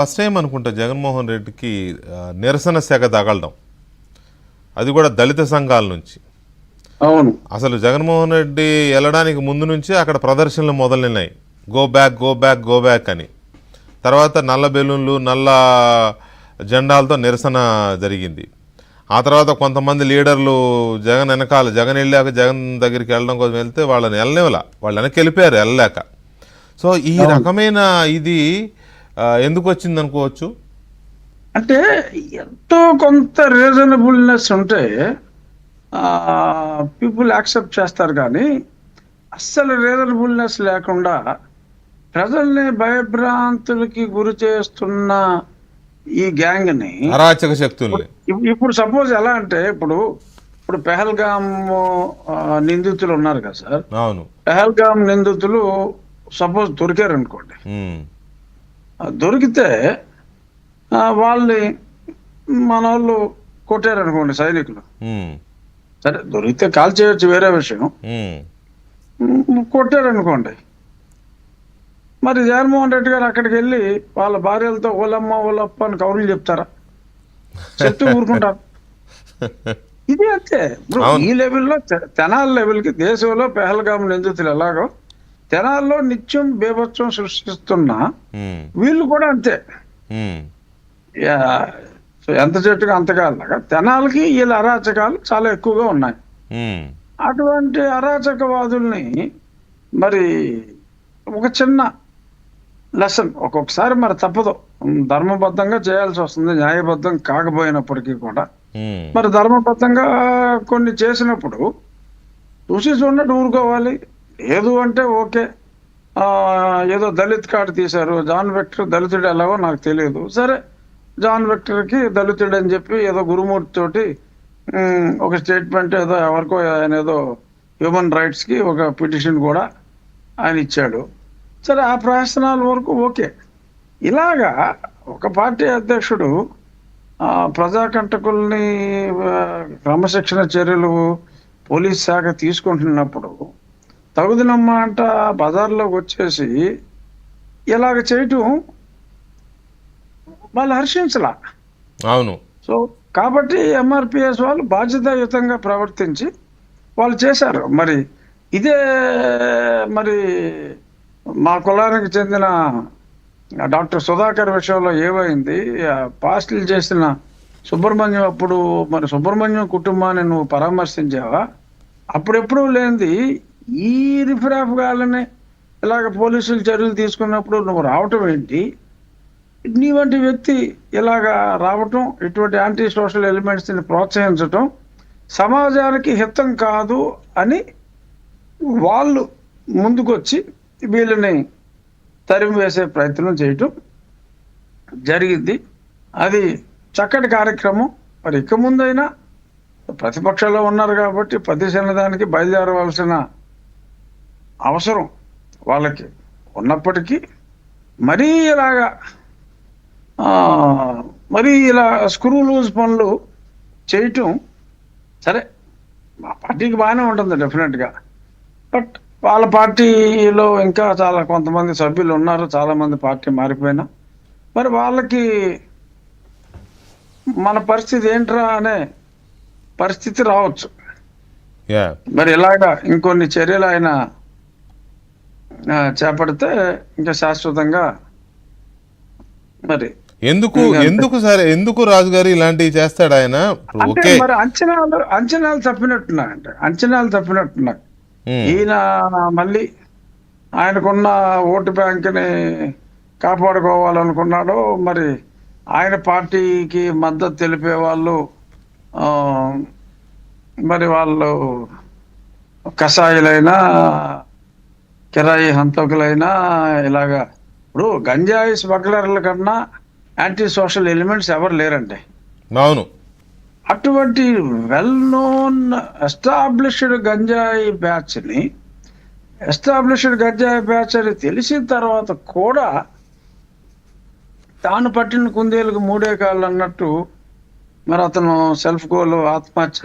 First time అనుకుంటా జగన్మోహన్ రెడ్డికి నిరసన సెగ తగలడం, అది కూడా దళిత సంఘాల నుంచి. అవును. అసలు జగన్మోహన్ రెడ్డి వెళ్ళడానికి ముందు నుంచి అక్కడ ప్రదర్శనలు మొదలైనాయి, go back go back go back అని. తర్వాత నల్ల బెలూన్లు నల్ల జెండాలతో నిరసన జరిగింది. ఆ తర్వాత కొంతమంది లీడర్లు జగన్ వెనకాల, జగన్ వెళ్ళాక జగన్ దగ్గరికి వెళ్ళడం కోసం వెళ్తే వాళ్ళని వెళ్ళనివ్వలా, వాళ్ళు వెనక్కి వెళ్ళిపోయారు వెళ్ళలేక. సో ఈ రకమైన ఇది ఎందుకు వచ్చింది అనుకోవచ్చు? అంటే ఎంతో కొంత రీజనబుల్నెస్ ఉంటే పీపుల్ యాక్సెప్ట్ చేస్తారు, కానీ అస్సలు రీజనబుల్నెస్ లేకుండా ప్రజల్ని భయభ్రాంతులకి గురి చేస్తున్న ఈ గ్యాంగ్ని, అరాచక శక్తుల్ని, ఇప్పుడు సపోజ్ ఎలా అంటే ఇప్పుడు పెహల్గామ్ నిందితులు ఉన్నారు కదా సార్. అవును. పెహల్గామ్ నిందితులు సపోజ్ దొరికారు అనుకోండి, దొరికితే వాళ్ళని మన వాళ్ళు కొట్టారనుకోండి సైనికులు, సరే దొరికితే కాల్ చేయొచ్చు వేరే విషయం, కొట్టారనుకోండి, మరి జగన్మోహన్ రెడ్డి గారు అక్కడికి వెళ్ళి వాళ్ళ భార్యలతో ఓలమ్మ ఓలప్ప అని కౌరులు చెప్తారా? చెప్తూ ఊరుకుంటారు. ఇది అంతే. ఇప్పుడు ఈ లెవెల్లో తెనాలి లెవెల్కి దేశంలో పెహల్గామ్ నిందితులు ఎలాగో తెనాల్లో నిత్యం బేభత్సం సృష్టిస్తున్నా వీళ్ళు కూడా అంతే. సో ఎంత చెట్టుగా అంతకాలాగా తెనాలకి వీళ్ళ అరాచకాలు చాలా ఎక్కువగా ఉన్నాయి. అటువంటి అరాచకవాదుల్ని మరి ఒక చిన్న లెసన్, ఒక్కొక్కసారి మరి తప్పదు, ధర్మబద్ధంగా చేయాల్సి వస్తుంది, న్యాయబద్ధం కాకపోయినప్పటికీ కూడా. మరి ధర్మబద్ధంగా కొన్ని చేసినప్పుడు చూసి చూడనట్టు ఊరుకోవాలి. లేదు అంటే ఓకే, ఏదో దళిత్ కార్డు తీశారు, జాన్ విక్టర్ దళితుడు ఎలాగో నాకు తెలియదు, సరే జాన్ విక్టర్కి దళితుడు అని చెప్పి ఏదో గురుమూర్తి తోటి ఒక స్టేట్మెంట్ ఏదో ఎవరికో ఆయన ఏదో హ్యూమన్ రైట్స్కి ఒక పిటిషన్ కూడా ఆయన ఇచ్చాడు, సరే ఆ ప్రయత్నాల వరకు ఓకే. ఇలాగా ఒక పార్టీ అధ్యక్షుడు ప్రజాకంటకుల్ని క్రమశిక్షణ చర్యలు పోలీస్ శాఖ తీసుకుంటున్నప్పుడు తగుదనమ్మ అంట బజార్లోకి వచ్చేసి ఇలాగ చేయటం వాళ్ళు హర్షించలా. అవును. సో కాబట్టి ఎంఆర్పిఎస్ వాళ్ళు బాధ్యతాయుతంగా ప్రవర్తించి వాళ్ళు చేశారు. మరి ఇదే మరి మా కులానికి చెందిన డాక్టర్ సుధాకర్ విషయంలో ఏమైంది, పాస్టులు చేసిన సుబ్రహ్మణ్యం, అప్పుడు మరి సుబ్రహ్మణ్యం కుటుంబాన్ని నువ్వు పరామర్శించావా? అప్పుడెప్పుడు లేనిది ఈ రిఫరాఫ్ గాలని ఇలాగ పోలీసులు చర్యలు తీసుకున్నప్పుడు నువ్వు రావటం ఏంటి? నీ వంటి వ్యక్తి ఇలాగా రావటం, ఇటువంటి యాంటీ సోషల్ ఎలిమెంట్స్ని ప్రోత్సహించటం సమాజానికి హితం కాదు అని వాళ్ళు ముందుకొచ్చి వీళ్ళని తరిమి వేసే ప్రయత్నం చేయటం జరిగింది. అది చక్కటి కార్యక్రమం. మరి ఇక ముందైనా ప్రతిపక్షంలో ఉన్నారు కాబట్టి ప్రతిశనదానికి బయలుదేరవలసిన అవసరం వాళ్ళకి ఉన్నప్పటికీ మరీ ఇలాగా మరీ ఇలా స్క్రూ లూజ్ పనులు చేయటం సరే మా పార్టీకి బాగానే ఉంటుంది డెఫినెట్గా, బట్ వాళ్ళ పార్టీలో ఇంకా చాలా కొంతమంది సభ్యులు ఉన్నారు, చాలామంది పార్టీ మారిపోయినా మరి వాళ్ళకి మన పరిస్థితి ఏంట్రా అనే పరిస్థితి రావచ్చు. మరి ఇలాగా ఇంకొన్ని చర్యలు ఆయన చేపడితే ఇంకా శాశ్వతంగా మరి ఎందుకు రాజు గారు ఇలాంటివి చేస్తాడు ఆయన? అంటే మరి అంచనాలు తప్పినట్టున్నాయంటే, అంచనాలు తప్పినట్టున్నాయి. ఈయన మళ్ళీ ఆయనకున్న ఓటు బ్యాంక్ని కాపాడుకోవాలనుకున్నాడు. మరి ఆయన పార్టీకి మద్దతు తెలిపే వాళ్ళు మరి వాళ్ళు కషాయిలైనా కిరాయి హంతకులైనా ఇలాగా, ఇప్పుడు గంజాయి స్మగ్లర్ల కన్నా యాంటీ సోషల్ ఎలిమెంట్స్ ఎవరు లేరండి. అవును. అటువంటి వెల్ నోన్ ఎస్టాబ్లిష్డ్ గంజాయి బ్యాచ్ అని తెలిసిన తర్వాత కూడా తాను పట్టిన కుందేలకు మూడే కాళ్ళు అన్నట్టు మరి అతను సెల్ఫ్ గోల్ ఆత్మహత్య